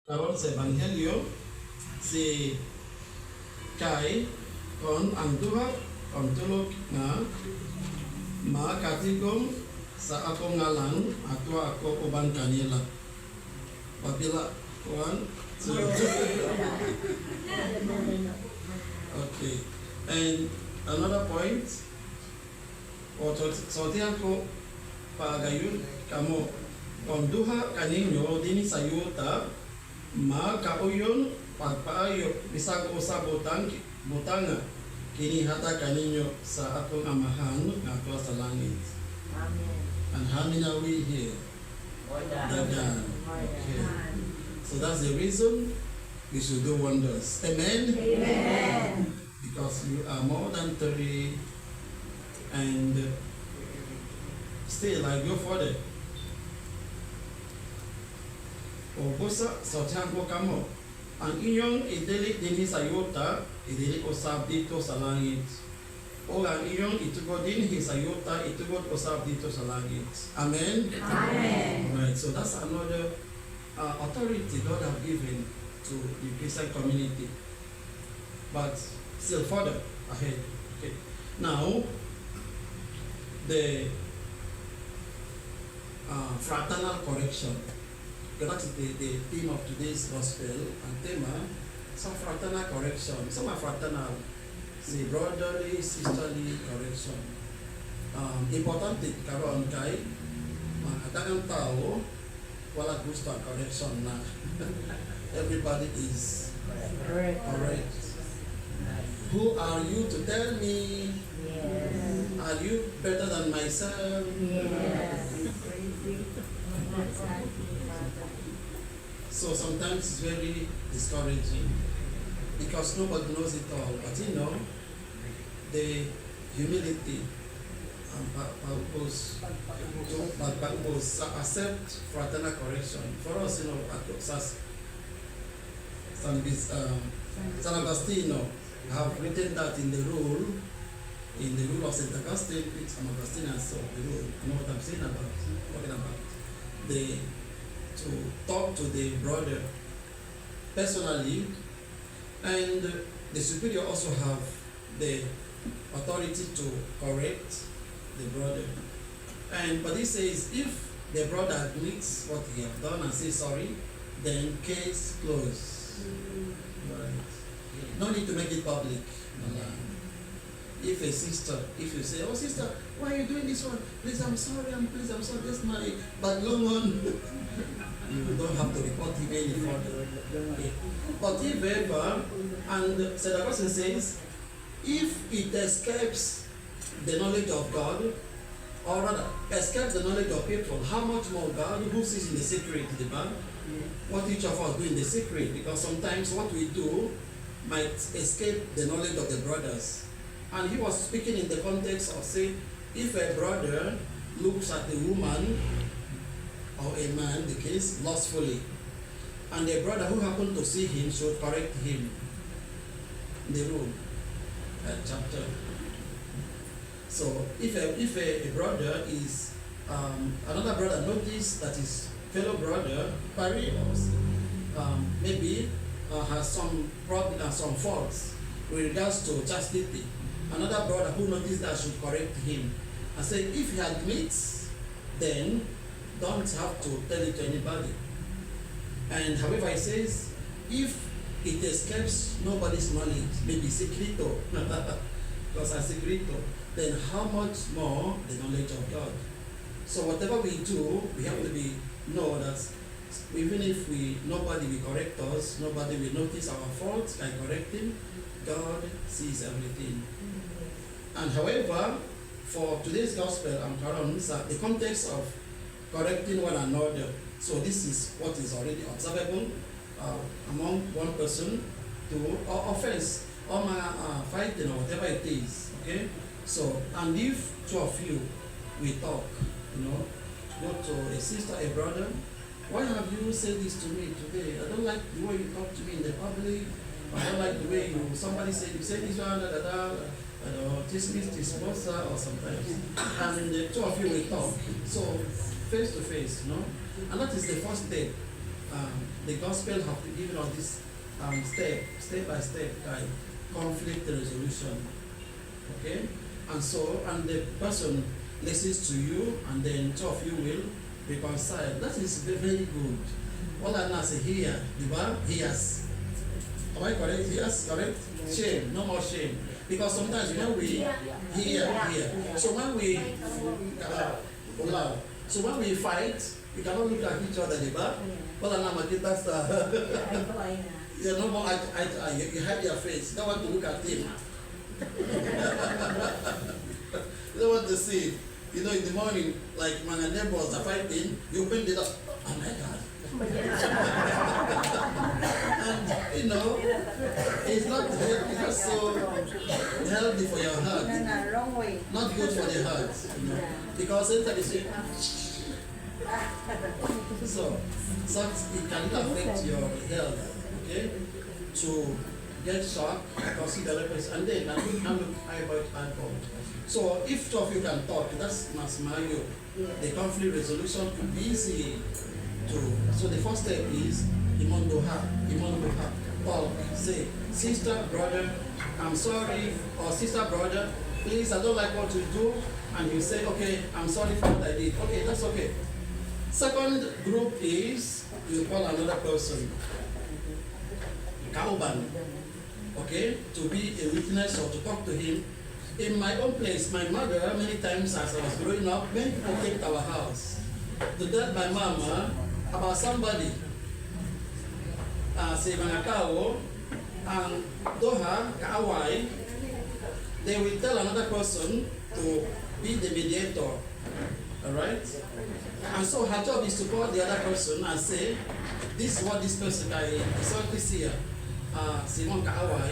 Parol sa Ebanghelyo, si Kai kon ang duha kon tulog nga makatigom sa akong ngalan ato ako uban kanila. Pabila one, two. Okay. And another point, so tiyan ko pagayon kamo kon duha kaninyo dinhi sa yuta makauyon pagpaayo bisag usa butanga kini hata kaninyo sa atong amahan nga ato sa langit. Amen. And how many are we here? Dagan. Okay. So that's the reason we should do wonders. Amen? Amen. Because you are more than 30 and still I go further. O busa sa tiyanko kamo, ang inyong idilik dinhi sa yuta, idilik usab dito sa langit. O ang inyong itugod dinhi sa yuta, itugod usab dito sa langit. Amen? Amen. Right, so that's another authority God have given to the Christian community. But still further ahead. Okay. Now, the fraternal correction. That is the theme of today's gospel and tema. Some fraternal correction. Some are fraternal. Say brotherly, sisterly correction. Importante karon kay daghang tao wala gusto ang correction na. Everybody is correct. Who are you to tell me? Yes. Are you better than myself? Yes. So sometimes it's very discouraging because nobody knows it all. But you know, the humility and purpose to accept fraternal correction. For us, you know, at San Agostino have written that in the rule of St. Augustine. St. Augustine has the rule. You know what I'm saying about? Talking about to talk to the brother personally, and the superior also have the authority to correct the brother. But he says if the brother admits what he have done and says sorry, then case closed. Right. No need to make it public. If a sister, if you say, oh sister, why are you doing this one? Please, I'm sorry, that's my bad long one. You don't have to report him any further. Okay. But if ever, and St. Augustine says, if it escapes the knowledge of God, or rather, escapes the knowledge of people, how much more God, who sees in the secret, the man, what each of us do in the secret, because sometimes what we do might escape the knowledge of the brothers. And he was speaking in the context of, say, if a brother looks at a woman or a man, the case, lustfully, and a brother who happened to see him should correct him in the room, chapter. So if a brother is, another brother notice that his fellow brother, maybe has some problem, some faults with regards to chastity, another brother who noticed that should correct him and say, if he admits, then don't have to tell it to anybody. And however, he says, if it escapes nobody's knowledge, maybe secreto, because a secreto, then how much more the knowledge of God? So whatever we do, we have to know that even if nobody will correct us, nobody will notice our faults by correcting, God sees everything. And however, for today's gospel and Quran, the context of correcting one another, so this is what is already observable among one person to offense or fighting or whatever it is. Okay? So, and if two of you we talk, go to a sister, a brother, why have you said this to me today? I don't like the way you talk to me in the public. I don't like the way somebody said you say this one, this or sometimes. And the two of you will talk. So face to face, and that is the first step the gospel have given us this step by step guide, conflict resolution. Okay? And the person listens to you, and then two of you will reconcile. That is very good. All I now say here, the verb hears. Am I correct? Yes, correct? Shame, no more shame. Because sometimes when we hear, so when we so when we fight, we cannot look at each other, the verb. Well, I'm a that's you no more you hide your face. You don't want to look at him. You don't want to see. You know, in the morning, like when the neighbors are fighting, you open the door. Oh my God. And you know, it's not so healthy for your heart. Wrong way. Not good for the heart. You know, because anytime you say, so it can affect your health. Okay, to get shocked, consider the and then look eyeball. So if two of you can talk, that's Masmayo. The conflict resolution could be easy to. So the first step is Imondoha. Paul say, sister, brother, I'm sorry, or sister, brother, please, I don't like what you do, and you say, okay, I'm sorry for what I did. Okay, that's okay. Second group is you call another person, Kauban, okay, to be a witness or to talk to him. In my own place, my mother, many times as I was growing up, many people came to our house to tell my mama about somebody. Say Manakao and Doha, Kaawai, they will tell another person to be the mediator. Alright? And so her job is to call the other person and say, this is what this person I saw this here. Simon Kaawai.